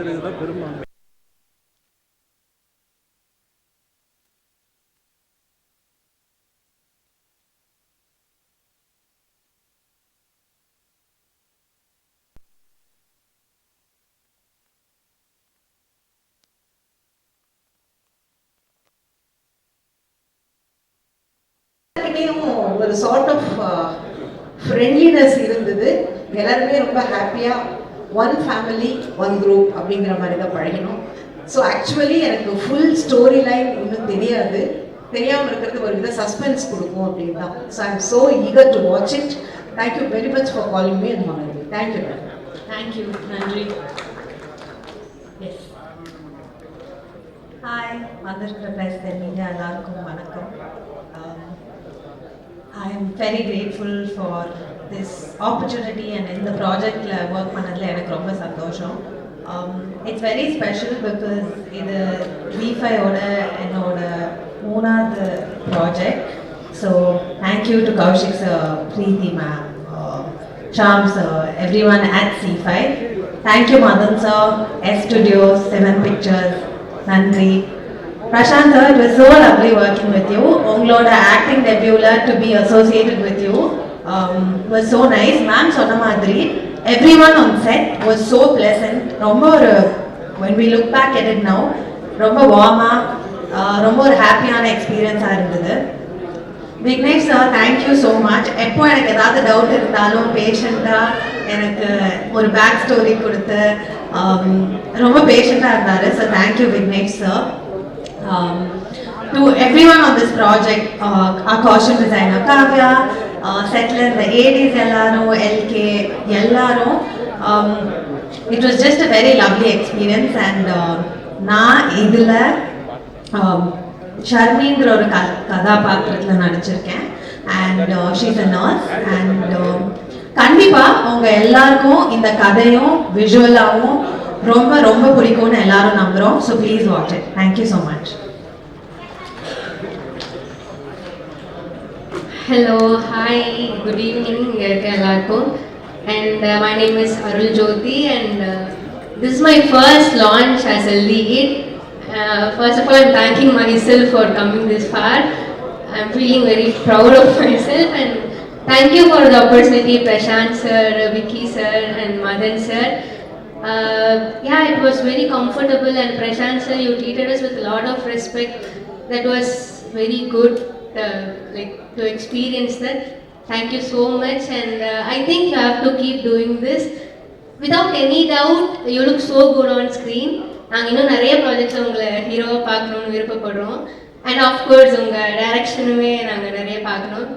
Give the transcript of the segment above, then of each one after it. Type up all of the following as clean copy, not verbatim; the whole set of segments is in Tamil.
மனிதனுக்கு தான் பெரும்பான்மை. ஒரு சார்ட் ஆஃப் ஃப்ரெண்ட்லினஸ் இருந்தது. எல்லாருமே ரொம்ப ஹாப்பியாக ஒன் ஃபேமிலி ஒன் குரூப் அப்படிங்கிற மாதிரி தான் பழகினோம். ஸோ ஆக்சுவலி எனக்கு ஃபுல் ஸ்டோரி லைன் இன்னும் தெரியாது. தெரியாமல் இருக்கிறது ஒரு வித சஸ்பென்ஸ் கொடுக்கும் அப்படின்னு தான். So I am so eager to watch it. Thank you very much for calling me and honouring me. Thank you. Thank you. நன்றி. எஸ். ஹாய், வந்திருக்கிற பேசுகிற மீடியா எல்லாருக்கும் வணக்கம். I am very grateful for this opportunity and in the project work பண்ணதுல எனக்கு ரொம்ப சந்தோஷம். It's very special because இது V5 ஓட என்னோட மூணாவது project. So thank you to Kaushik sir, Preeti ma'am, Shyam sir, everyone at C5. Thank you Madan sir, S Studios, 7 Pictures, Nandri. Prashant sir, it was so lovely working with you. Ungaloda acting debut to be associated with you was so nice. Ma'am sonna madri, everyone on set was so pleasant. Romba when we look back at it now, romba warma, romba happy-ஆன experience ஆ இருந்தது. Vignesh sir, thank you so much. எப்போ எனக்கு ஏதாவது டவுட் இருந்தாலும் பேஷண்டா எனக்கு ஒரு பேக் ஸ்டோரி கொடுத்து ரொம்ப பேஷண்டா இருந்தாரு. So thank you Vignesh sir. To everyone on this project, our costume designer Kavya, settler, the ADs ellarum, LK ellarum, it was just a very lovely experience. And na idula Sharmindra oru kadhapatrathila nadichiruken, and she's a nurse. And kandipa unga ellarkum indha kadayum visual-avum ரொம்ப ரொம்ப பிடிக்கும்னு எல்லாரும் நம்புறோம். So please watch it. Thank you so much. Hello, hi, good evening எல்லாருக்கும். And my name is Arul Jyoti, and this is my first launch as a lead. First of all, I'm thanking myself for coming this far. I'm feeling very proud of myself, and thank you for the opportunity, Prashant sir, Vicky sir, and Madan sir. Yeah, it was very comfortable, and Prashant sir, you treated us with a lot of respect. That was very good, like to experience that. Thank you so much, and I think you have to keep doing this. Without any doubt, you look so good on screen. நாங்கள் இன்னும் நிறைய ப்ராஜெக்ட்ஸில் உங்களை ஹீரோவாக பார்க்கணுன்னு விருப்பப்படுறோம். அண்ட் ஆஃப்கோர்ஸ் உங்கள் டைரக்ஷனுமே நாங்கள் நிறைய பார்க்கணும்.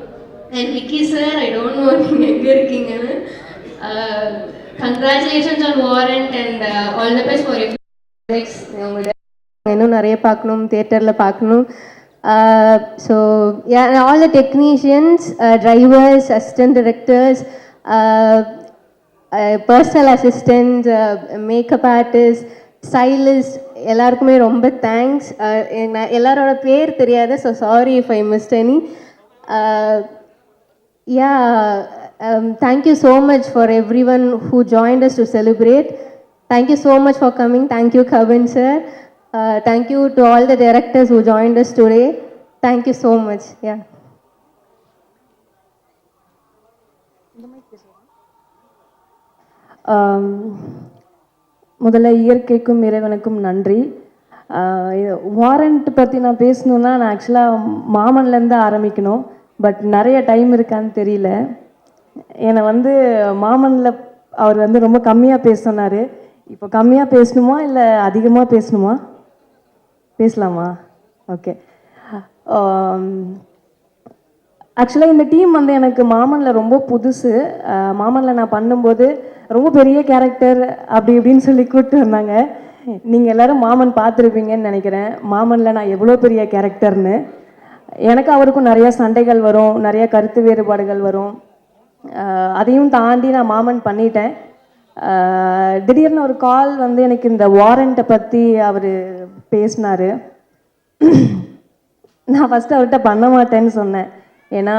And Vicky sir, I don't know நீங்கள் எங்கே இருக்கீங்கன்னு. Congratulations on Warrant, and all the best for your projects. இன்னும் நிறைய பார்க்கணும், தியேட்டரில் பார்க்கணும். So yeah, all the technicians, drivers, assistant directors, personal assistants, makeup artists, stylists, எல்லாருக்குமே ரொம்ப தேங்க்ஸ். எல்லாரோட பேர் தெரியாது, so sorry if I missed any. Yeah, thank you so much for everyone who joined us to celebrate. Thank you so much for coming. Thank you Kavin sir. Thank you to all the directors who joined us today. Thank you so much. Yeah. முதல்ல இயற்கைக்கும் இறைவனுக்கும் நன்றி. வாரண்ட் பற்றி நான் பேசணுன்னா நான் ஆக்சுவலாக மாமன்லேருந்து ஆரம்பிக்கணும். பட் நிறைய டைம் இருக்கான்னு தெரியல. என்னை வந்து மாமனில் அவர் வந்து ரொம்ப கம்மியாக பேச சொன்னார். இப்போ கம்மியாக பேசணுமா இல்லை அதிகமாக பேசணுமா? பேசலாமா? ஓகே. ஆக்சுவலாக இந்த டீம் வந்து எனக்கு மாமனில் ரொம்ப புதுசு. மாமனில் நான் பண்ணும்போது ரொம்ப பெரிய கேரக்டர் அப்படி இப்படின்னு சொல்லி கூப்பிட்டு வந்தாங்க. நீங்கள் எல்லோரும் மாமன் பார்த்துருப்பீங்கன்னு நினைக்கிறேன். மாமனில் நான் எவ்வளோ பெரிய கேரக்டர்னு. எனக்கு அவருக்கும் நிறைய சண்டைகள் வரும், நிறைய கருத்து வேறுபாடுகள் வரும். அதையும் தாண்டி நான் மாமன் பண்ணிட்டேன். திடீர்னு ஒரு கால் வந்து எனக்கு இந்த வாரண்ட்டை பற்றி அவர் பேசினார். நான் ஃபஸ்ட்டு அவர்கிட்ட பண்ண மாட்டேன்னு சொன்னேன். ஏன்னா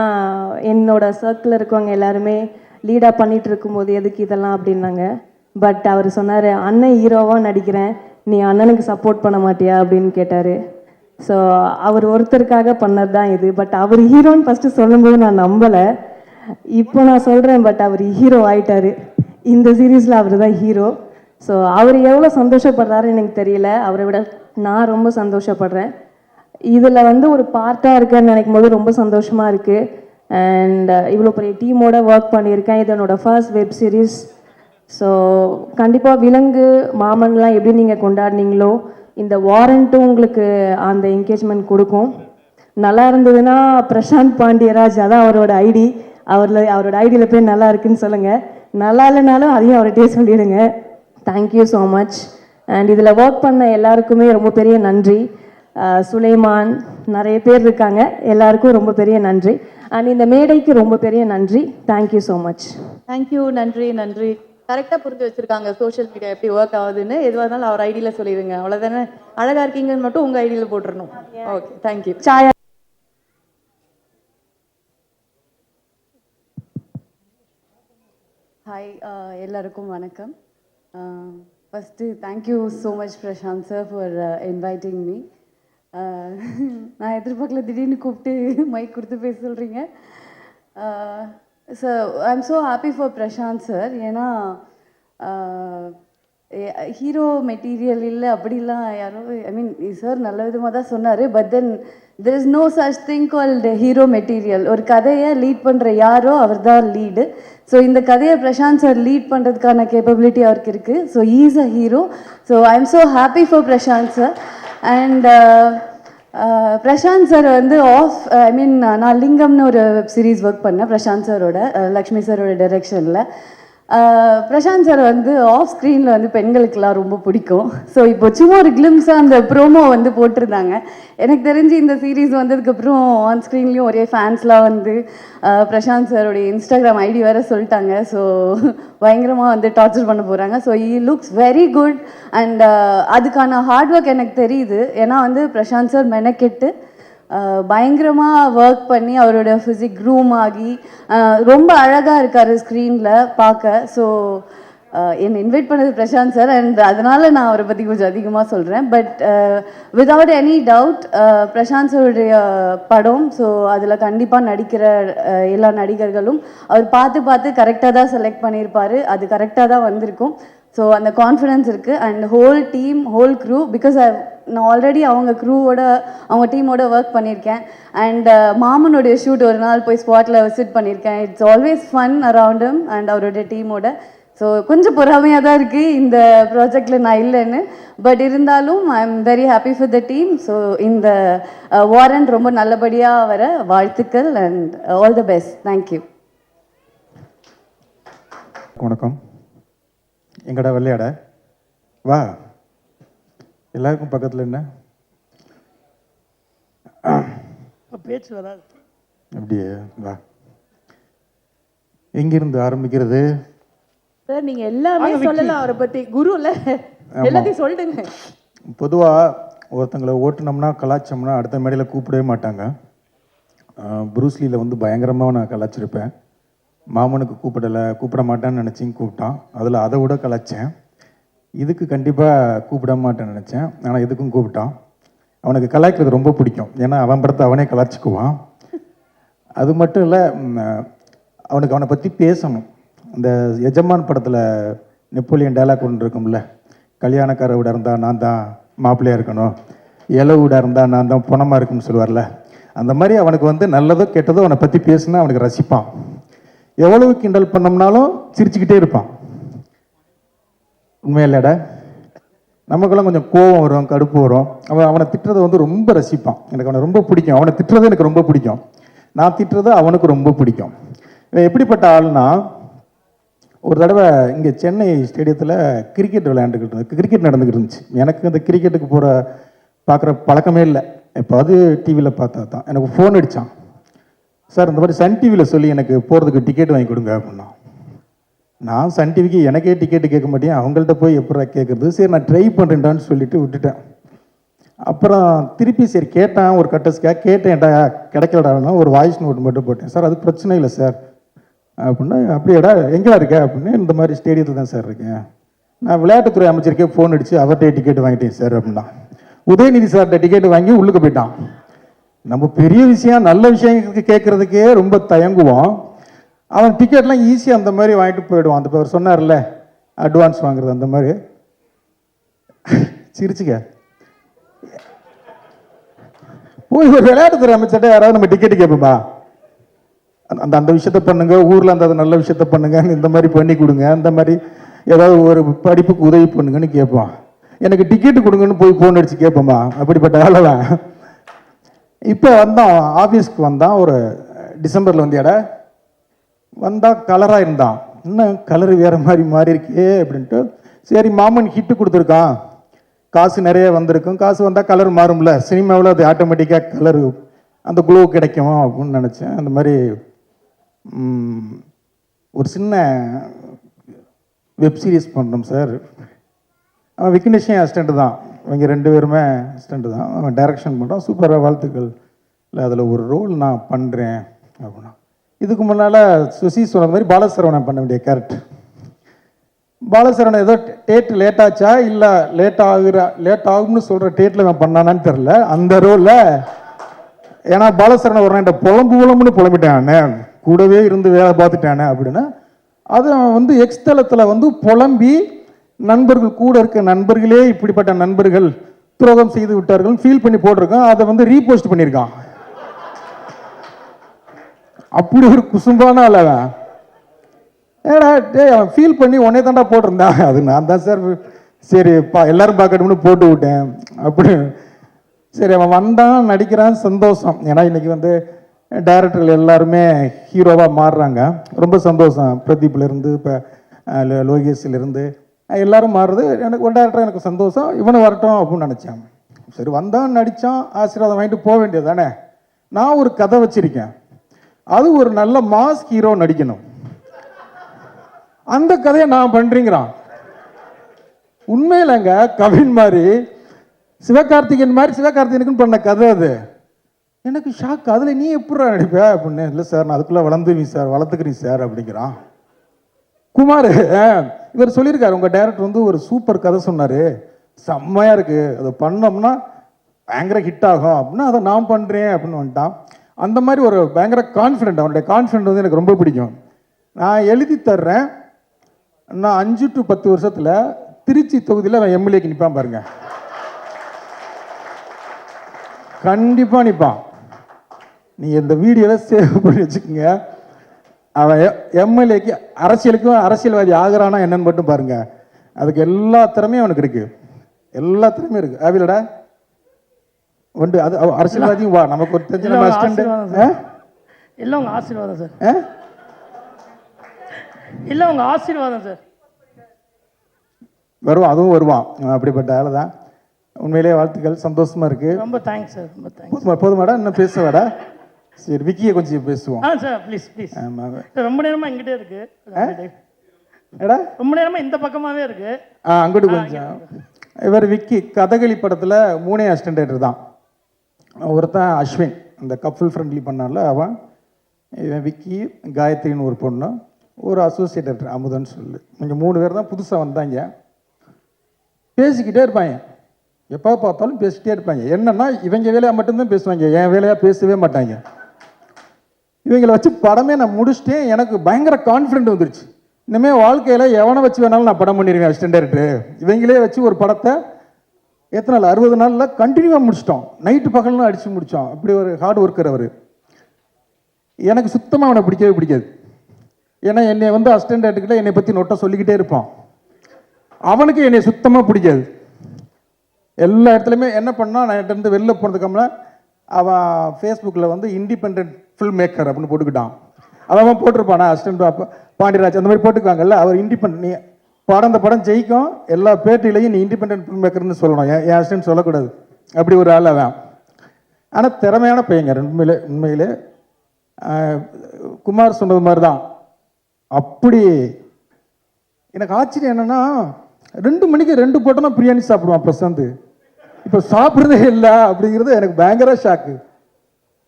என்னோடய சர்க்கிளில் இருக்கவங்க எல்லாருமே லீடாக பண்ணிகிட்டு இருக்கும்போது எதுக்கு இதெல்லாம் அப்படின்னாங்க. பட் அவர் சொன்னார், அண்ணன் ஹீரோவாக நடிக்கிறேன், நீ அண்ணனுக்கு சப்போர்ட் பண்ண மாட்டியா அப்படின்னு கேட்டார். ஸோ அவர் ஒருத்தருக்காக பண்ணது தான் இது. பட் அவர் ஹீரோன்னு ஃபஸ்ட்டு சொல்லும்போது நான் நம்பலை. இப்போ நான் சொல்கிறேன், பட் அவர் ஹீரோ ஆயிட்டார். இந்த சீரீஸில் அவர் தான் ஹீரோ. ஸோ அவர் எவ்வளோ சந்தோஷப்படுறாருன்னு எனக்கு தெரியல. அவரை விட நான் ரொம்ப சந்தோஷப்படுறேன். இதில் வந்து ஒரு பார்ட்டாக இருக்கேன்னு நினைக்கும் போது ரொம்ப சந்தோஷமாக இருக்குது. அண்ட் இவ்வளோ பெரிய டீமோட ஒர்க் பண்ணியிருக்கேன். இது என்னோடய ஃபர்ஸ்ட் வெப் சீரிஸ். ஸோ கண்டிப்பாக விலங்கு மாமன்லாம் எப்படி நீங்கள் கொண்டாடினீங்களோ இந்த வாரண்ட்டும் உங்களுக்கு அந்த என்கேஜ்மெண்ட் கொடுக்கும். நல்லா இருந்ததுன்னா பிரசாந்த் பாண்டியராஜ், அதான் அவரோட ஐடி, அவரோட ஐடியில் போய் நல்லா இருக்குன்னு சொல்லுங்கள். நல்லா இல்லைனாலும் அதையும் அவர்கிட்டயே சொல்லிடுங்க. Thank you so much. அண்ட் இதில் ஒர்க் பண்ண எல்லாருக்குமே ரொம்ப பெரிய நன்றி. சுலைமான், நிறைய பேர் இருக்காங்க, எல்லாருக்கும் ரொம்ப பெரிய நன்றி. அண்ட் இந்த மேடைக்கு ரொம்ப பெரிய நன்றி. Thank you so much. தேங்க்யூ, நன்றி நன்றி. கரெக்டாக புரிஞ்சு வச்சுருக்காங்க சோஷியல் மீடியா எப்படி ஒர்க் ஆகுதுன்னு. எதுவாக இருந்தாலும் அவர் ஐடியில் சொல்லிடுங்க, அவ்வளோதானே. அழகாக இருக்கீங்கன்னு மட்டும் உங்கள் ஐடியில் போட்டுடணும். Okay, thank you. சாயா. ஹாய், எல்லாருக்கும் வணக்கம். First thank you so much Prashant sir for inviting me. நான் எதிர்பார்க்கல, திடீர்னு கூப்பிட்டு மைக் கொடுத்து பேச சொல்கிறீங்க. So I am so happy for Prashanth sir. ஏன்னா ஹீரோ மெட்டீரியல் இல்லை அப்படிலாம் யாரோ, ஐ மீன் சார் நல்ல விதமாக தான் சொன்னார். But then there is no such thing called hero material. ஒரு கதையை லீட் பண்ணுற யாரோ அவர் தான் லீடு. ஸோ இந்த கதையை பிரசாந்த் சார் லீட் பண்ணுறதுக்கான கேப்பபிலிட்டி அவருக்கு இருக்குது. So he is a hero. So I am so happy for Prashanth sir. And Prashanth sir வந்து ஐ மீன் நான் லிங்கம்னு ஒரு வெப் சீரிஸ் ஒர்க் பண்ணேன் பிரசாந்த் சாரோட, லக்ஷ்மி சாரோட டைரெக்ஷனில். பிரசாந்த் சார் வந்து ஆஃப் ஸ்க்ரீனில் வந்து பெண்களுக்கெல்லாம் ரொம்ப பிடிக்கும். ஸோ இப்போ சும்மா ஒரு கிளிம்ஸாக அந்த ப்ரோமோ வந்து போட்டிருந்தாங்க. எனக்கு தெரிஞ்சு இந்த சீரீஸ் வந்ததுக்கப்புறம் ஆன் ஸ்க்ரீன்லேயும் ஒரே ஃபேன்ஸ்லாம் வந்து பிரசாந்த் சாரோடைய இன்ஸ்டாகிராம் ஐடி வேறு சொல்லிட்டாங்க. ஸோ பயங்கரமாக வந்து டார்ச்சர் பண்ண போகிறாங்க. So he looks very good. And அதுக்கான ஹார்ட் ஒர்க் எனக்கு தெரியுது. ஏன்னா வந்து பிரசாந்த் சார் மெனக்கெட்டு பயங்கரமாக ஒர்க் பண்ணி அவரோட ஃபிசிக் க்ரூம் ஆகி ரொம்ப அழகாக இருக்கார் ஸ்க்ரீனில் பார்க்க. ஸோ என்னை இன்வைட் பண்ணது பிரசாந்த் சார். அண்ட் அதனால் நான் அவரை பற்றி கொஞ்சம் அதிகமாக சொல்கிறேன். But without any doubt Prashanth சாருடைய படம், ஸோ அதில் கண்டிப்பாக நடிக்கிற எல்லா நடிகர்களும் அவர் பார்த்து பார்த்து கரெக்டாக தான் செலக்ட் பண்ணியிருப்பார். அது கரெக்டாக தான் வந்திருக்கும். ஸோ அந்த கான்ஃபிடென்ஸ் இருக்குது. And whole team, whole crew, because நான் ஆல்ரெடி அவங்க க்ரூவோட அவங்க டீமோட ஒர்க் பண்ணியிருக்கேன். அண்ட் மாமனுடைய ஷூட் ஒரு நாள் போய் ஸ்பாட்டில் விசிட் பண்ணியிருக்கேன். It's always fun around him and அவருடைய டீமோட. ஸோ கொஞ்சம் பொறாமையாக தான் இருக்குது இந்த ப்ராஜெக்டில் நான் இல்லைன்னு. பட் இருந்தாலும் I am very happy for the team. So இந்த வாரண்ட் ரொம்ப நல்லபடியாக வர வாழ்த்துக்கள் and all the best. Thank you. வணக்கம். எங்கடா விளையாட வா, எல்லாருக்கும் பக்கத்தில் என்ன பேச்சு வராது. அப்படியே வா. எங்கிருந்து ஆரம்பிக்கிறது சார்? நீங்க எல்லாமே சொல்லலாம் அவரை பத்தி. குருல எல்லாத்தையும் சொல்லிடுங்க. பொதுவாக ஒருத்தங்களை ஓட்டுனோம்னா கலாச்சோம்னா அடுத்த மேடையில் கூப்பிடவே மாட்டாங்க. ப்ரூஸ்லியில் வந்து பயங்கரமாக நான் கலாச்சிருப்பேன். மாமனுக்கு கூப்பிட மாட்டான்னு நினச்சிங்க கூப்பிட்டான். அதில் அதை விட கலாச்சேன். இதுக்கு கண்டிப்பாக கூப்பிட மாட்டேன்னு நினச்சேன். ஆனால் இதுக்கும் கூப்பிட்டான். அவனுக்கு கலாய்க்கிறது ரொம்ப பிடிக்கும். ஏன்னா அவன் படத்தை அவனே கலாய்ச்சிக்குவான். அது மட்டும் இல்லை, அவனுக்கு அவனை பற்றி பேசணும். இந்த எஜமான் படத்தில் நெப்போலியன் டைலாக் ஒன்று இருக்கும்ல, கல்யாணக்கார வீடாக இருந்தால் நான் தான் மாப்பிள்ளையாக இருக்கணும், இலை வீடாக இருந்தால் நான் தான் பணமாக இருக்குன்னு சொல்லுவார்ல. அந்த மாதிரி அவனுக்கு வந்து நல்லதோ கெட்டதோ அவனை பற்றி பேசுனா அவனுக்கு ரசிப்பான். எவ்வளவு கிண்டல் பண்ணோம்னாலும் சிரிச்சுக்கிட்டே இருப்பான். உண்மையில்லடா, நமக்கெல்லாம் கொஞ்சம் கோவம் வரும், கடுப்பு வரும். அவனை திட்டுறதை வந்து ரொம்ப ரசிப்பான். எனக்கு அவனை ரொம்ப பிடிக்கும். அவனை திட்டுறது எனக்கு ரொம்ப பிடிக்கும். நான் திட்டுறது அவனுக்கு ரொம்ப பிடிக்கும். இவன் எப்படிப்பட்ட ஆள்னா, ஒரு தடவை இங்கே சென்னை ஸ்டேடியத்தில் கிரிக்கெட் கிரிக்கெட் நடந்துக்கிட்டு இருந்துச்சு. எனக்கு இந்த கிரிக்கெட்டுக்கு பார்க்குற பழக்கமே இல்லை. எப்போது டிவியில் பார்த்தா தான். எனக்கு ஃபோன் அடித்தான். சார், இந்த மாதிரி சன் டிவியில் சொல்லி எனக்கு போகிறதுக்கு டிக்கெட் வாங்கி கொடுங்க அப்படின்னா. நான் சன் டிவிக்கு எனக்கே டிக்கெட்டு கேட்க மாட்டேன், அவங்கள்ட்ட போய் எப்படா கேட்குறது. சரி நான் ட்ரை பண்ணுறேன்டான்னு சொல்லிட்டு விட்டுட்டேன். அப்புறம் திருப்பி சரி கேட்டேன், ஒரு கட்டஸ்க்காக கேட்டேன்டா, கிடைக்கலடான்னா ஒரு வாய்ஸ் நோட் மட்டும் போட்டேன். சார் அது பிரச்சனை இல்லை சார் அப்படின்னா. அப்படியேடா எங்கேடா இருக்க அப்படின்னு. இந்த மாதிரி ஸ்டேடியத்தில் தான் சார் இருக்கேன். நான் விளையாட்டுத்துறை அமைச்சருக்கே ஃபோன் அடித்து அவர்கிட்ட டிக்கெட் வாங்கிட்டேன் சார் அப்படின்னா. உதயநிதி சார்கிட்ட டிக்கெட் வாங்கி உள்ளுக்கு போயிட்டான். நம்ம பெரிய விஷயம் நல்ல விஷயங்களுக்கு கேட்குறதுக்கே ரொம்ப தயங்குவோம். அவன் டிக்கெட்லாம் ஈஸியாக அந்த மாதிரி வாங்கிட்டு போயிடுவான். அந்த அவர் சொன்னார்ல அட்வான்ஸ் வாங்குறது அந்த மாதிரி. சிரிச்சுக்க போய் ஒரு விளையாட்டுத்துறை அமைச்சர்கிட்ட யாராவது நம்ம டிக்கெட்டு கேட்போம்பா, அந்த அந்த விஷயத்த பண்ணுங்க, ஊரில் அந்த நல்ல விஷயத்த பண்ணுங்க, இந்த மாதிரி பண்ணி கொடுங்க, அந்த மாதிரி ஏதாவது ஒரு படிப்புக்கு உதவி பண்ணுங்கன்னு கேட்பான். எனக்கு டிக்கெட்டு கொடுங்கன்னு போய் ஃபோன் அடித்து கேட்போம்மா, அப்படிப்பட்ட வேலைதான். இப்போ வந்தான் ஆஃபீஸ்க்கு வந்தான், ஒரு டிசம்பரில் வந்தியாட வந்தால் கலராக இருந்தான். இன்னும் கலர் வேறு மாதிரி மாறி இருக்கே அப்படின்ட்டு, சரி மாமன் ஹிட்டு கொடுத்துருக்கான், காசு நிறைய வந்திருக்கும், காசு வந்தால் கலர் மாறும்ல, சினிமாவில் அது ஆட்டோமேட்டிக்காக கலரு அந்த குளோ கிடைக்கும் அப்படின்னு நினச்சேன். அந்த மாதிரி ஒரு சின்ன வெப் சீரிஸ் பண்ணுறோம் சார். அவன் விக்னேஷன் அசிஸ்டண்ட்டு தான், இவங்க 2 பேருமே அசிஸ்டண்ட்டு தான். அவன் டைரக்ஷன் பண்ணுறான், சூப்பராக வாழ்த்துக்கள். இல்லை அதில் ஒரு ரோல் நான் பண்ணுறேன் அப்படின்னா. இதுக்கு முன்னால் சுசி சொன்ன மாதிரி பாலசரவணன் பண்ண வேண்டிய கேரக்டர். பாலசரவணன் ஏதோ டேட் லேட் ஆச்சா இல்லை லேட் ஆகும்னு சொல்கிற டேட்டில் அவன் பண்ணானான்னு தெரில அந்த ரோலில். ஏன்னா பாலசரவணன் ஒரு நாள் புலம்புன்னு புலம்பிட்டானே, கூடவே இருந்து வேலை பார்த்துட்டானே அப்படின்னா, அது வந்து எக்ஸ்தலத்தில் வந்து புலம்பி நண்பர்கள் கூட இருக்க நண்பர்களே இப்படிப்பட்ட நண்பர்கள் துரோகம் செய்து விட்டார்கள் ஃபீல் பண்ணி போட்டிருக்கான். அதை வந்து ரீபோஸ்ட் பண்ணியிருக்கான். அப்படி ஒரு குசும்பான அவன். ஏடா டே அவன் ஃபீல் பண்ணி உடனே தாண்டா போட்டிருந்தான். அது நான் தான் சார், சரி எல்லாரும் பார்க்கணும்னு போட்டு விட்டேன் அப்படி. சரி அவன் வந்தான், நடிக்கிறான், சந்தோஷம். ஏன்னா இன்னைக்கு வந்து டைரக்டர்கள் எல்லாருமே ஹீரோவாக மாறுறாங்க, ரொம்ப சந்தோஷம். பிரதீப்லேருந்து இப்போ லோகேஷ்லேருந்து எல்லாரும் மாறுறது எனக்கு ஒரு டேரக்டர் எனக்கு சந்தோஷம். இவனை வரட்டும் அப்படின்னு நினச்சேன். சரி வந்தான், நடித்தான், ஆசீர்வாதம் வாங்கிட்டு போக வேண்டியது தானே. நான் ஒரு கதை வச்சிருக்கேன், அது ஒரு நல்ல மாஸ் ஹீரோ நடிக்கணும், அந்த கதையை நான் பண்ணுறீங்கிறான். உண்மையிலங்க கவின் மாதிரி சிவகார்த்திகேயன் மாதிரி சிவகார்த்திகேயனுக்குன்னு பண்ண கதை அது. எனக்கு ஷாக். அதில் நீ எப்படி நடிப்ப அப்படின்னு. இல்லை சார் நான் அதுக்குள்ளே வளர்ந்துருவீங்க சார், வளர்த்துக்கிறீங்க சார் அப்படிங்கிறான். குமார் இவர் சொல்லியிருக்காரு, உங்கள் டைரக்டர் வந்து ஒரு சூப்பர் கதை சொன்னார், செம்மையாக இருக்குது, அதை பண்ணோம்னா பயங்கர ஹிட் ஆகும் அப்படின்னா அதை நான் பண்ணுறேன் அப்படின்னு வந்துட்டான். அந்த மாதிரி ஒரு பயங்கர கான்ஃபிடென்ட், அவனுடைய கான்ஃபிடென்ட் வந்து எனக்கு ரொம்ப பிடிக்கும். நான் எழுதி தர்றேன், நான் 5 to 10 வருஷத்தில் திருச்சி தொகுதியில் அவன் எம்எல்ஏக்கு நிற்பான் பாருங்க, கண்டிப்பாக நிற்பான். நீ இந்த வீடியோவில் சேவ் பண்ணி வச்சுக்கோங்க. அவன் எம்எல்ஏக்கு அரசியலுக்கும் அரசியல்வாதி ஆகிறானா என்னன்னு மட்டும் பாருங்க. அதுக்கு எல்லா திறமையும் அவனுக்கு இருக்கு, எல்லா திறமையும் இருக்கு. ஆவிலடா வந்து அது அரசியல்வாதியும் வா, நமக்கு ஒரு தெரிஞ்ச எல்லாம் உங்க ஆசீர்வாதம் சார், இல்லை உங்க ஆசீர்வாதம் சார். வருவான், அதுவும் வருவான். அப்படிப்பட்ட ஆளு தான். உண்மையிலே வாழ்த்துக்கள், சந்தோஷமா இருக்கு. ரொம்ப தேங்க்ஸ் சார், ரொம்ப தேங்க்ஸ். போதுமாடா, இன்னும் பேசுவாடா? சரி விக்கியை கொஞ்சம் பேசுவோம். Sir please please. ஆமாம், ரொம்ப நேரமாக எங்கிட்டே இருக்கு, ஏடா ரொம்ப நேரமாக இந்த பக்கமாகவே இருக்கு. அங்கிட்டு கொஞ்சம். இவர் விக்கி கதகளி படத்தில் 3 அசிஸ்டன்ட் தான். ஒருத்தன் அஸ்வின், இந்த கப்புள் ஃப்ரெண்ட்லி பண்ணால அவன். இவன் விக்கி, காயத்ரின்னு ஒரு பொண்ணு, ஒரு அசோசியேட் டைரக்டர் அமுதன்னு சொல்லு. இங்கே 3 பேர் தான் புதுசாக வந்தாங்க. பேசிக்கிட்டே இருப்பாங்க, எப்போ பார்த்தாலும் பேசிக்கிட்டே இருப்பாங்க. என்னன்னா இவங்க வேலையாக மட்டும்தான் பேசுவாங்க, என் வேலையாக பேசவே மாட்டாங்க. இவங்களை வச்சு படமே நான் முடிச்சுட்டேன். எனக்கு பயங்கர கான்ஃபிடென்ட் வந்துருச்சு. இனிமேல் வாழ்க்கையில் எவனை வச்சு வேணாலும் நான் படம் பண்ணிடுவேன் அசிஸ்டன்ட் டைரக்டர். இவங்களே வச்சு ஒரு படத்தை எத்தனை நாள், 60 நாளில் கண்டினியூவாக முடிச்சிட்டோம். நைட்டு பகல்னு அடித்து முடித்தோம். அப்படி ஒரு ஹார்ட் ஒர்க்கர் அவர். எனக்கு சுத்தமாக அவனை பிடிக்கவே பிடிக்காது. ஏன்னா என்னை வந்து அசிஸ்டன்ட் டைரக்டர்கிட்ட என்னை பற்றி நோட்டை சொல்லிக்கிட்டே இருப்பான். அவனுக்கு என்னை சுத்தமாக பிடிக்காது. எல்லா இடத்துலையுமே என்ன பண்ணால், நான் என்கிட்ட வெளில போனதுக்கம்ல அவன் ஃபேஸ்புக்கில் வந்து இண்டிபெண்ட் ஃபில்ம் மேக்கர் அப்படின்னு போட்டுக்கிட்டான். அவன் போட்டிருப்பானா அசிஸ்டன்ட் பாண்டியராஜ் அந்த மாதிரி போட்டுக்குவாங்கல்ல. அவர் இண்டிபெண்ட், நீ படம் இந்த படம் ஜெயிக்கும், எல்லா பேட்டிலையும் நீ இண்டிபெண்ட் ஃபில்ம் மேக்கர்னு சொல்லணும், என் அசிஸ்டன்ட் சொல்லக்கூடாது. அப்படி ஒரு ஆள் அவன். ஆனால் திறமையான பையங்க உண்மையிலே. குமார் சொன்னது மாதிரி தான். அப்படி எனக்கு ஆச்சரியம் என்னென்னா, 2 மணிக்கு 2 போட்டோன்னா பிரியாணி சாப்பிடுவான் பிரசாந்த். இப்போ சாப்பிட்றதே இல்லை அப்படிங்கிறது எனக்கு பயங்கர ஷாக்கு.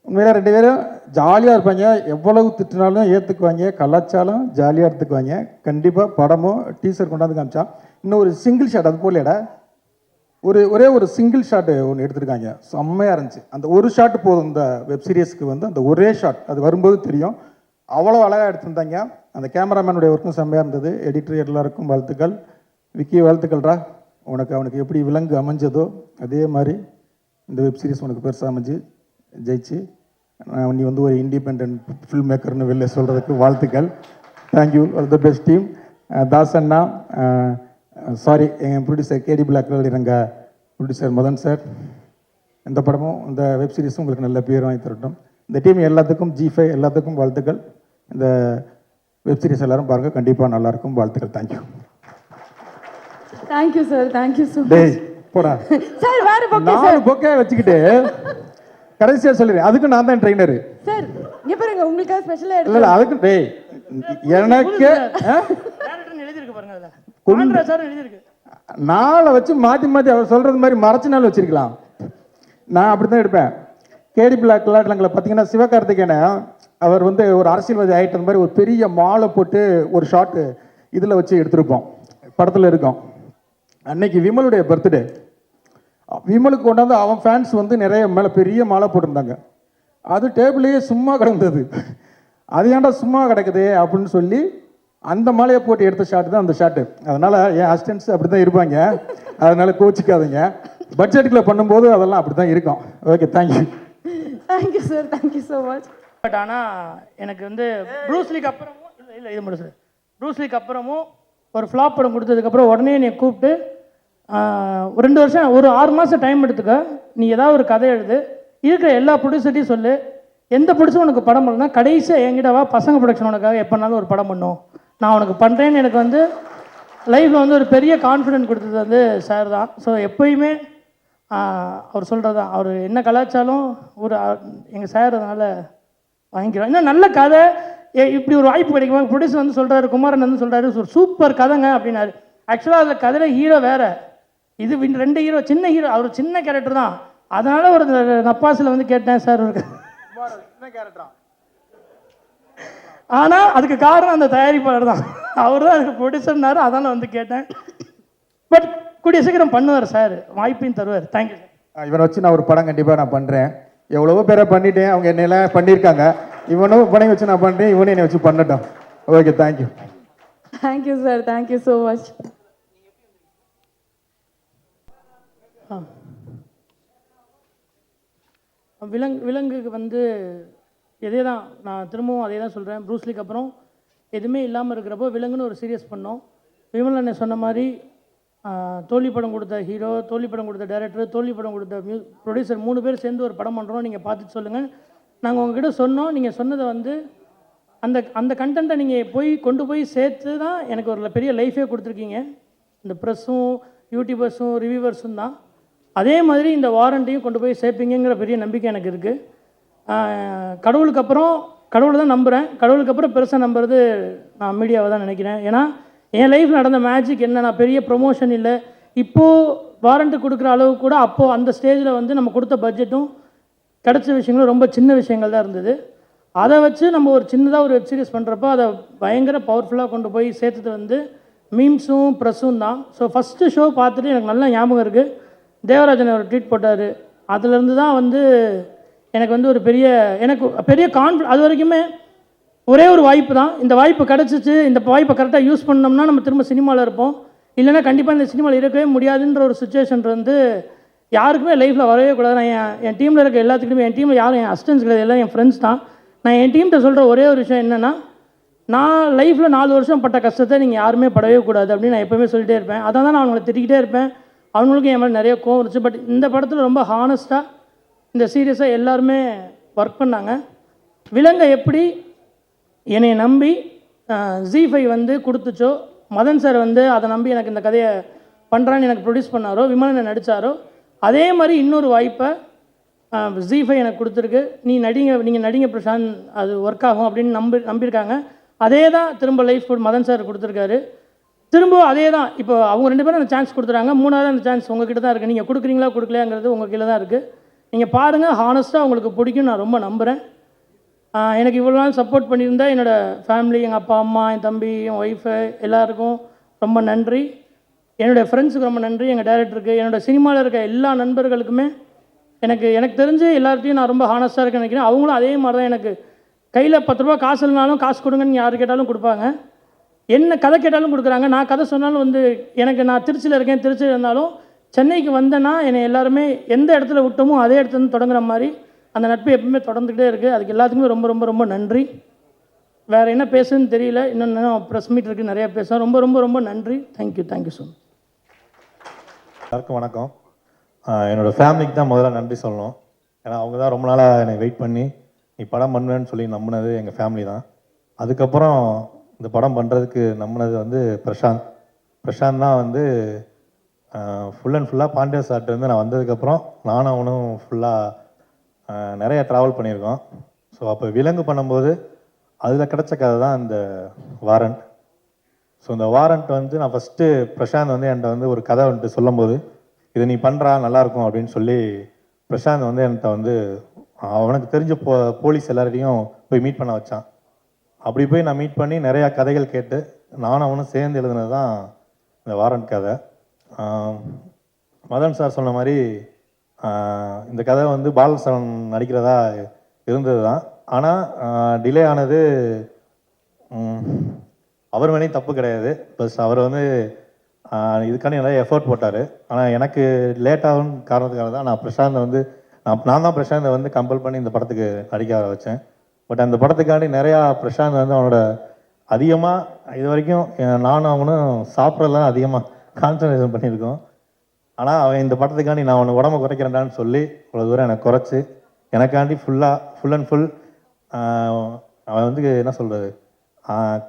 உண்மையில 2 பேரும் ஜாலியாக இருப்பாங்க. எவ்வளவு திட்டினாலும் ஏற்றுக்குவாங்க, கலாச்சாரம் ஜாலியாக எடுத்துக்குவாங்க. கண்டிப்பாக படமும் டீசர் கொண்டாந்து காமிச்சான். இன்னும் ஒரு சிங்கிள் ஷாட் அது போலடா, ஒரே ஒரு சிங்கிள் ஷாட் ஒன்று எடுத்திருக்காங்க, செம்மையாக இருந்துச்சு. அந்த ஒரு ஷாட் போதும் இந்த வெப் சீரிஸ்க்கு வந்து, அந்த ஒரே ஷாட் அது வரும்போது தெரியும். அவ்வளோ அழகாக எடுத்திருந்தாங்க. அந்த கேமராமேனுடைய ஒர்க்கும் செம்மையாக இருந்தது. எடிட்டர் எல்லாருக்கும் வாழ்த்துக்கள். விக்கி வாழ்த்துக்கள்ரா. அவனுக்கு எப்படி விலங்கு அமைஞ்சதோ அதே மாதிரி இந்த வெப் சீரிஸ் உனக்கு பெருசாக அமைஞ்சு ஜெயிச்சு நீ வந்து ஒரு இண்டிபெண்ட் ஃபில்ம் மேக்கர்னு வெளில சொல்கிறதுக்கு வாழ்த்துக்கள். Thank you, all the best team. தாசண்ணா, சாரி எங்கள் ப்ரொடியூசர் கேடி பிளாக் எங்கள் ப்ரொடியூசர் மதன் சார். இந்த படமும் இந்த வெப் சீரிஸும் உங்களுக்கு நல்ல பேர் வாங்கி தரட்டும். இந்த டீம் எல்லாத்துக்கும் G5 எல்லாத்துக்கும் வாழ்த்துக்கள். இந்த வெப் சீரிஸ் எல்லாரும் பாருங்கள், கண்டிப்பாக நல்லாயிருக்கும். வாழ்த்துக்கள். Thank you. Thank you sir, thank you so டேய் போடா சார். வேறு பக்கம் 4 பொக்கே வச்சுக்கிட்டு கடைசியாக சொல்லிடுறேன், அதுக்கு நான் தான் ட்ரெயினரு. சார் இங்கே பாருங்க, உங்களுக்காக ஸ்பெஷலாக இல்லை அதுக்கு டேய் எனக்கு டேரக்டர்னு எழுதியிருக்கு பாருங்க, அதில் கொண்டா சார் எழுதியிருக்கு. நாளை வச்சு மாற்றி அவர் சொல்கிறது மாதிரி மறைச்ச நாள் வச்சிருக்கலாம். நான் அப்படி தான் எடுப்பேன். கேடி பிளாக் விளையாட்டுலங்களை பார்த்தீங்கன்னா சிவகார்த்திகேயனை அவர் வந்து ஒரு அரசியல்வாதி ஆகிட்ட மாதிரி ஒரு பெரிய மாலை போட்டு ஒரு ஷாட்டு இதில் வச்சு எடுத்திருப்போம், படத்தில் இருக்கோம். அன்னைக்கு விமலுடைய பர்த்டே, விமலுக்கு கொண்டாந்து அவன் ஃபேன்ஸ் வந்து நிறைய மேலே பெரிய மாலை போட்டிருந்தாங்க. அது டேபிளையே சும்மா கிடந்தது. அது ஏன்டா சும்மா கிடக்குது அப்படின்னு சொல்லி அந்த மாலையை போட்டு எடுத்த ஷாட்டு தான் அந்த ஷாட்டு. அதனால் என் அசிஸ்டன்ட்ஸ் அப்படி தான் இருப்பாங்க, அதனால் கோச்சிக்காதீங்க. பட்ஜெட்டுக்குள்ளே பண்ணும்போது அதெல்லாம் அப்படி தான் இருக்கும். Okay, thank you. Thank you sir, thank you so much. But ஆனால் எனக்கு வந்து ப்ரூஸ்லிக்கு அப்புறமும் இல்லை இது மட்டும் சார், ப்ரூஸ்லிக்கு அப்புறமும் ஒரு ஃப்ளாப் படம் கொடுத்ததுக்கப்புறம் உடனே என்னை கூப்பிட்டு ஒரு 2 வருஷம் ஒரு 6 மாதம் டைம் எடுத்துக்க, நீ ஏதாவது ஒரு கதை எழுது, இருக்கிற எல்லா ப்ரொடியூசர்ட்டையும் சொல்லு, எந்த ப்ரொடியூசரும் உனக்கு படம் பண்ணலாம், கடைசியாக என்கிட்ட வா, பசங்க ப்ரொடக்ஷன் உனக்காக எப்போனாலும் ஒரு படம் பண்ணும், நான் உனக்கு பண்ணுறேன்னு எனக்கு வந்து லைஃப்பில் வந்து ஒரு பெரிய கான்ஃபிடென்ட் கொடுத்தது வந்து சார் தான். ஸோ எப்போயுமே அவர் சொல்கிறது தான், அவர் என்ன கலாச்சாரம் ஒரு எங்கள் சார் அதனால் வாங்கிக்கிறோம். இன்னும் நல்ல கதை இப்படி ஒரு வாய்ப்பு கிடைக்குமா, ப்ரொடியூசர் வந்து சொல்கிறாரு, குமாரன் வந்து சொல்கிறாரு ஒரு சூப்பர் கதைங்க அப்படின்னாரு. ஆக்சுவலாக அதில் கதையில் ஹீரோ வேறு, இது 2 ஹீரோ, சின்ன ஹீரோ, அவர் சின்ன கேரக்டர் தான். அதனால் ஒரு நப்பாசில் வந்து கேட்டேன் சார் ஒரு ஆனால் அதுக்கு காரணம் அந்த தயாரிப்பாளர் தான், அவர் தான் அதுக்கு ப்ரொடியூசர்னாரு, அதனால் வந்து கேட்டேன். பட் கூடிய சீக்கிரம் பண்ணுவார் சார், வாய்ப்பையும் தருவார். Thank you sir. இவனை வச்சு நான் ஒரு படம் கண்டிப்பாக நான் பண்ணுறேன். எவ்வளவோ பேரை பண்ணிட்டேன், அவங்க என்னெல்லாம் பண்ணியிருக்காங்க. இவனும் படம் வச்சு நான் பண்ணுறேன், இவனும் என்னை வச்சு பண்ணட்டும். Okay, thank you. Thank you sir, thank you so much. விலங்குக்கு வந்து இதே தான், நான் திரும்பவும் அதே தான் சொல்கிறேன். ப்ரூஸ்லிக்கு அப்புறம் எதுவுமே இல்லாமல் இருக்கிறப்போ விலங்குன்னு ஒரு சீரியஸ் பண்ணோம். விமல் அண்ணன் சொன்ன மாதிரி தோல்வி படம் கொடுத்த ஹீரோ, தோல்வி படம் கொடுத்த டைரக்டர், தோல்வி படம் கொடுத்த ப்ரொடியூசர் 3 பேர் சேர்ந்து ஒரு படம் பண்ணுறோம், நீங்கள் பார்த்துட்டு சொல்லுங்கள். நாங்கள் உங்ககிட்ட சொன்னோம், நீங்கள் சொன்னதை வந்து அந்த கண்டென்ட்டை நீங்கள் கொண்டு போய் சேர்த்து தான் எனக்கு ஒரு பெரிய லைஃபே கொடுத்துருக்கீங்க. இந்த ப்ரெஸ்ஸும் யூடியூபர்ஸும் ரிவ்யூவர்ஸும் தான். அதே மாதிரி இந்த வாரண்ட்டையும் கொண்டு போய் சேர்ப்பீங்கிற பெரிய நம்பிக்கை எனக்கு இருக்குது. கடவுளுக்கு அப்புறம் கடவுளை தான் நம்புகிறேன். கடவுளுக்கு அப்புறம் பெருசாக நம்புறது நான் மீடியாவை தான் நினைக்கிறேன். ஏன்னா என் லைஃப்பில் நடந்த மேஜிக் என்ன, நான் பெரிய ப்ரொமோஷன் இல்லை, இப்போது வாரண்ட்டு கொடுக்குற அளவு கூட அப்போது அந்த ஸ்டேஜில் வந்து நம்ம கொடுத்த பட்ஜெட்டும் கிடச்ச விஷயங்களும் ரொம்ப சின்ன விஷயங்கள் தான் இருந்தது. அதை வச்சு நம்ம ஒரு சின்னதாக ஒரு வெப் சீரிஸ் பண்ணுறப்போ அதை பயங்கர பவர்ஃபுல்லாக கொண்டு போய் சேர்த்தது வந்து மீம்ஸும் ப்ரெஸ்ஸும் தான். ஸோ ஃபஸ்ட்டு ஷோ பார்த்துட்டு எனக்கு நல்லா ஞாபகம் இருக்குது, தேவராஜன் ஒரு ட்வீட் போட்டார். அதுலேருந்து தான் வந்து எனக்கு வந்து ஒரு பெரிய கான்ஃபிடன்ஸ். அது வரைக்குமே ஒரே ஒரு வாய்ப்பு தான், இந்த வாய்ப்பு கிடச்சிச்சு, இந்த வாய்ப்பை கரெக்டாக யூஸ் பண்ணோம்னா நம்ம திரும்ப சினிமாவில் இருப்போம், இல்லைன்னா கண்டிப்பாக இந்த சினிமாவில் இருக்கவே முடியாதுன்ற ஒரு சுச்சுவேஷன் வந்து யாருக்குமே லைஃப்பில் வரவே கூடாது. நான் என் டீமில் இருக்க எல்லாத்துக்குமே, என் டீமில் யாரும் என் அசிஸ்டன்ஸ் கிடையாது, எல்லாம் என் ஃப்ரெண்ட்ஸ் தான். நான் என் டீம்கிட்ட சொல்கிற ஒரே ஒரு விஷயம் என்னென்னா, நான் லைஃப்பில் 4 வருஷம் பட்ட கஷ்டத்தை நீங்கள் யாருமே படவே கூடாது அப்படின்னு நான் எப்போவுமே சொல்லிகிட்டே இருப்பேன். அதான் நான் அவங்களை திட்டிக்கிட்டே இருப்பேன், அவங்களுக்கும் என் மேலே நிறைய கோவம் இருந்துச்சு. பட் இந்த படத்தில் ரொம்ப ஹானஸ்ட்டாக இந்த சீரியஸாக எல்லாருமே ஒர்க் பண்ணாங்க. விலங்கை எப்படி என்னை நம்பி G5 வந்து கொடுத்துச்சோ, மதன் சார் வந்து அதை நம்பி எனக்கு இந்த கதையை பண்ணுறான்னு எனக்கு ப்ரொடியூஸ் பண்ணாரோ, விமலனை நடித்தாரோ, அதே மாதிரி இன்னொரு வாய்ப்பை G5 எனக்கு கொடுத்துருக்கு. நீங்கள் நடிங்க பிரசாந்த், அது ஒர்க் ஆகும் அப்படின்னு நம்பியிருக்காங்க. அதே தான் திரும்ப லைஃப் மதன் சார் கொடுத்துருக்காரு. திரும்ப அதே தான் இப்போ அவங்க 2 பேரும் அந்த சான்ஸ் கொடுத்துறாங்க. 3வது அந்த சான்ஸ் உங்ககிட்ட தான் இருக்குது, நீங்கள் கொடுக்குறீங்களா கொடுக்கலையாங்கிறது உங்கள் கீழே தான் இருக்குது. நீங்கள் பாருங்கள், ஹானஸ்ட்டாக உங்களுக்கு பிடிக்கும், நான் ரொம்ப நம்புகிறேன். எனக்கு இவ்வளோ நாள் சப்போர்ட் பண்ணியிருந்தா என்னோடய ஃபேமிலி, எங்கள் அப்பா அம்மா, என் தம்பி, என் ஒய்ஃபு எல்லாருக்கும் ரொம்ப நன்றி. என்னுடைய ஃப்ரெண்ட்ஸுக்கு ரொம்ப நன்றி, எங்கள் டைரக்டருக்கு, என்னோடய சினிமாவில் இருக்க எல்லா நண்பர்களுக்குமே. எனக்கு தெரிஞ்சு எல்லார்ட்டையும் நான் ரொம்ப ஹானஸ்ட்டாக இருக்கேன்னு நினைக்கிறேன். அவங்களும் அதே மாதிரி தான். எனக்கு கையில் 10 ரூபா காசு இல்லைனாலும் காசு கொடுங்கன்னு யார் கேட்டாலும் கொடுப்பாங்க. என்ன கதை கேட்டாலும் கொடுக்குறாங்க. நான் கதை சொன்னாலும் வந்து எனக்கு, நான் திருச்சியில் இருக்கேன், திருச்சியில் இருந்தாலும் சென்னைக்கு வந்தேன்னா என்னை எல்லாருமே எந்த இடத்துல விட்டோமோ அதே இடத்துல தொடங்குற மாதிரி அந்த நட்பு எப்பவுமே தொடர்ந்துக்கிட்டே இருக்குது. அதுக்கு எல்லாத்துக்குமே ரொம்ப ரொம்ப ரொம்ப நன்றி. வேறு என்ன பேசுன்னு தெரியல. இன்னும் ப்ரெஸ் மீட் இருக்குது, நிறையா பேசுகிறேன். ரொம்ப ரொம்ப ரொம்ப நன்றி. Thank you so much. எல்லாருக்கும் வணக்கம். என்னோடய ஃபேமிலிக்கு தான் முதல்ல நன்றி சொல்லணும். ஏன்னா அவங்க தான் ரொம்ப நாளாக என்னை வெயிட் பண்ணி நீ படம் பண்ணுவேன்னு சொல்லி நம்பினது எங்கள் ஃபேமிலி தான். அதுக்கப்புறம் இந்த படம் பண்ணுறதுக்கு நம்பினது வந்து பிரசாந்த் தான் வந்து ஃபுல் அண்ட் ஃபுல்லாக பாண்டியா சார்ட்டு நான் வந்ததுக்கப்புறம் நானும் அவனும் ஃபுல்லாக நிறைய ட்ராவல் பண்ணியிருக்கோம். ஸோ அப்போ விலங்கு பண்ணும்போது அதில் கிடச்ச கதை தான் இந்த வாரண்ட். ஸோ இந்த வாரண்ட் வந்து நான் ஃபஸ்ட்டு பிரசாந்த் வந்து என்கிட்ட வந்து ஒரு கதை வந்துட்டு சொல்லும்போது இதை நீ பண்ணுறா நல்லாயிருக்கும் அப்படின்னு சொல்லி பிரசாந்த் வந்து என்கிட்ட வந்து அவனுக்கு தெரிஞ்ச போலீஸ் எல்லார்ட்டையும் போய் மீட் பண்ண வச்சான். அப்படி போய் நான் மீட் பண்ணி நிறையா கதைகள் கேட்டு நானும் அவனும் சேர்ந்து எழுதுனது தான் இந்த வாரண்ட் கதை. மதன் சார் சொன்ன மாதிரி இந்த கதை வந்து பாலசரன் நடிக்கிறதா இருந்தது தான். ஆனால் டிலே ஆனது அவர் மேலேயும் தப்பு கிடையாது. ப்ளஸ் அவர் வந்து இதுக்காண்டி நிறைய எஃபர்ட் போட்டார். ஆனால் எனக்கு லேட் ஆகும் காரணத்துக்காக தான் நான் பிரசாந்தை வந்து நான் தான் பிரசாந்தை வந்து கம்பல் பண்ணி இந்த படத்துக்கு நடிக்க வச்சேன். பட் அந்த படத்துக்காண்டி நிறையா பிரசாந்த் வந்து அவனோட அதிகமாக இது வரைக்கும் நானும் அவனும் சாப்பிட்றதுலாம் அதிகமாக கான்சன்ட்ரேஷன் பண்ணியிருக்கோம். ஆனால் அவன் இந்த படத்துக்காண்டி நான் அவனை உடம்பை குறைக்கிறேன்டான்னு சொல்லி இவ்வளோ தூரம் எனக்கு குறைச்சி எனக்காண்டி ஃபுல் அண்ட் ஃபுல் அவன் வந்து என்ன சொல்கிறது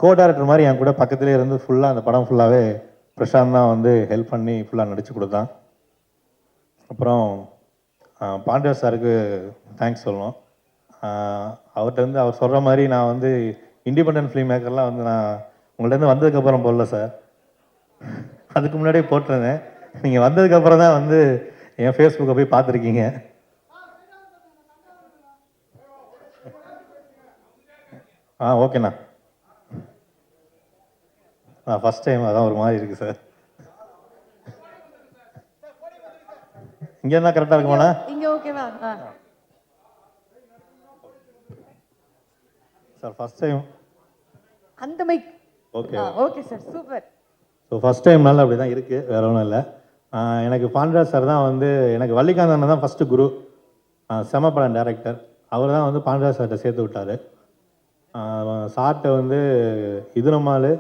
கோ டைரக்டர் மாதிரி என் கூட பக்கத்துலேயே இருந்து ஃபுல்லாக அந்த படம் ஃபுல்லாகவே பிரசாந்த் தான் வந்து ஹெல்ப் பண்ணி ஃபுல்லாக நடித்து கொடுத்தான். அப்புறம் பாண்டியா சாருக்கு தேங்க்ஸ் சொல்லணும். அவர்கிட்ட வந்து அவர் சொல்கிற மாதிரி நான் வந்து இண்டிபெண்டன்ட் ஃபிலிம் மேக்கர்லாம் வந்து நான் உங்கள்கிட்ட வந்ததுக்கப்புறம் போடல சார், அதுக்கு முன்னாடியே போட்டிருந்தேன். நீங்கள் வந்ததுக்கப்புறம் தான் வந்து என் ஃபேஸ்புக்கை போய் பார்த்துருக்கீங்க. ஓகேண்ணா. ஃபஸ்ட் டைம் அதான் ஒரு மாதிரி இருக்குது சார். இங்கே இருந்தால் கரெக்டாக இருக்குமாண்ணா? இங்கே ஓகேவா? சார் ஃபஸ்ட் டைம் அந்த mike okay okay sir, super. So first டைம்னால அப்படி தான் இருக்குது, வேறு ஒன்றும் இல்லை. எனக்கு பாண்டியராஜ் சார் தான் வந்து எனக்கு வள்ளிகாந்தன் தான் ஃபஸ்ட்டு குரு, செம படம் டைரக்டர். அவர் தான் வந்து பாண்டியராஜ் சார்கிட்ட சேர்த்து விட்டார். சார்கிட்ட வந்து இது நம்மால்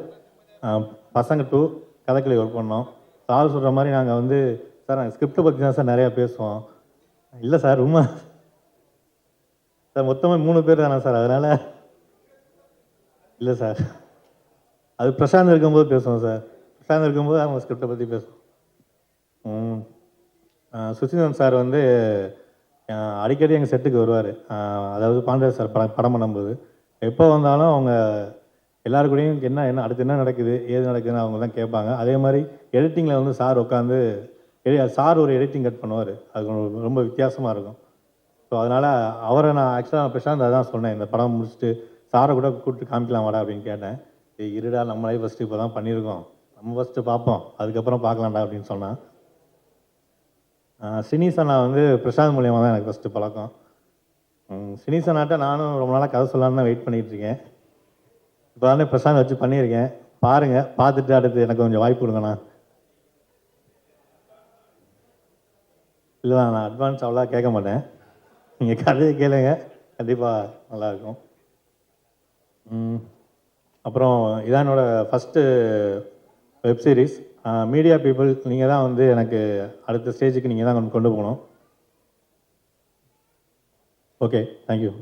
பசங்க 2 கதைக்களி ஒர்க் பண்ணோம். சார் சொல்கிற மாதிரி நாங்கள் வந்து சார் நாங்கள் ஸ்கிரிப்டை பற்றி தான் சார் நிறையா பேசுவோம். இல்லை சார் உண்மை சார், மொத்தமாக 3 பேர் தானே சார், அதனால் இல்லை சார் அது பிரசாந்த் இருக்கும்போது பேசுவோம் சார். பிரசாந்த் இருக்கும்போது அவங்க ஸ்கிரிப்டை பற்றி பேசுவோம். சுசீந்திரன் சார் வந்து அடிக்கடி எங்கள் செட்டுக்கு வருவார். அதாவது பாண்டியராஜ் சார் படம் பண்ணும்போது எப்போ வந்தாலும் அவங்க எல்லாருக்கூடையும் என்ன அடுத்து என்ன நடக்குது ஏது நடக்குதுன்னு அவங்க தான் கேட்பாங்க. அதே மாதிரி எடிட்டிங்கில் வந்து சார் உட்காந்து சார் ஒரு எடிட்டிங் கட் பண்ணுவார், அது ரொம்ப வித்தியாசமாக இருக்கும். ஸோ அதனால் அவரை நான் ஆக்சுவலாக பிரசாந்த் அதான் சொன்னேன், இந்த படம் முடிச்சுட்டு சாரை கூட கூப்பிட்டு காமிக்கலாம் வாடா அப்படின்னு கேட்டேன். இருடா நம்மளே ஃபஸ்ட்டு இப்போ தான் பண்ணியிருக்கோம், நம்ம ஃபஸ்ட்டு பார்ப்போம் அதுக்கப்புறம் பார்க்கலாம்டா அப்படின்னு சொன்னான். சினிசனா வந்து பிரசாந்த் மூலியமாக தான் எனக்கு ஃபஸ்ட்டு பழக்கம். சினிசனாட்ட நானும் ரொம்ப நாளாக கதை சொல்லலான்னு தான் வெயிட் பண்ணிகிட்ருக்கேன். இப்போ தானே பிரசாந்த் வச்சு பண்ணியிருக்கேன், பாருங்கள், பார்த்துட்டு அடுத்து எனக்கு கொஞ்சம் வாய்ப்பு கொடுங்கண்ணா. இல்லை நான் அட்வான்ஸ் அவ்வளோ கேட்க மாட்டேன், நீங்கள் கதையை கேளுங்க, கண்டிப்பாக நல்லாயிருக்கும். அப்புறம் இதான் என்னோடய first web series. Media people நீங்கள் தான் வந்து எனக்கு அடுத்த ஸ்டேஜுக்கு நீங்கள் தான் கொண்டு போகணும். Okay, thank you.